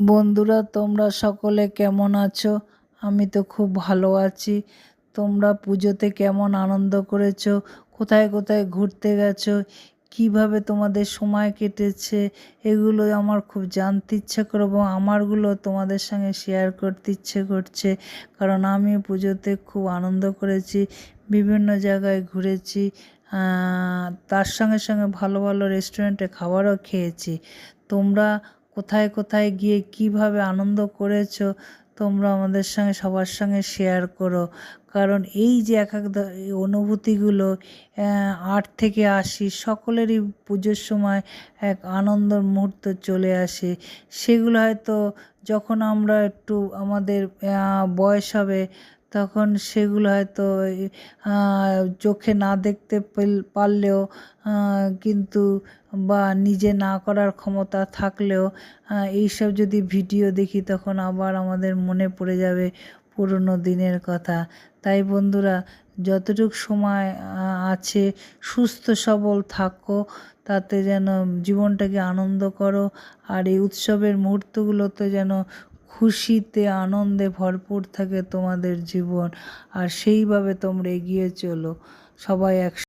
বন্ধুরা, তোমরা সকলে কেমন আছো? আমি তো খুব ভালো আছি। তোমরা পুজোতে কেমন আনন্দ করেছো? কোথায় কোথায় ঘুরতে গেছো? কিভাবে তোমাদের সময় কেটেছে? এগুলো আমার খুব জানতে ইচ্ছে করে এবং আমারগুলো তোমাদের সঙ্গে শেয়ার করতে ইচ্ছে করছে। কারণ আমি পুজোতে খুব আনন্দ করেছি, বিভিন্ন জায়গায় ঘুরেছি, তার সঙ্গে সঙ্গে ভালো ভালো রেস্টুরেন্টে খাবারও খেয়েছি। তোমরা কোথায় কোথায় গিয়ে কিভাবে আনন্দ করেছো তোমরা আমাদের সঙ্গে সবার সঙ্গে শেয়ার করো। কারণ এই যে এক এক এই অনুভূতিগুলো 8 থেকে 80 সকলেরই পুজোর সময় এক আনন্দর মুহূর্ত চলে আসে। সেগুলো হয়তো যখন আমরা একটু আমাদের বয়স হবে তখন সেগুলো হয়তো চোখে না দেখতে পারলেও কিন্তু বা নিজে না করার ক্ষমতা থাকলেও এইসব যদি ভিডিও দেখি তখন আবার আমাদের মনে পড়ে যাবে পুরনো দিনের কথা। তাই বন্ধুরা, যতটুকু সময় আছে সুস্থ সবল থাকো, তাতে যেন জীবনটাকে আনন্দ করো। আর এই উৎসবের মুহূর্তগুলোতে যেন খুশিতে আনন্দে ভরপুর থাকে তোমাদের জীবন। আর সেইভাবে তোমরা এগিয়ে চলো সবাই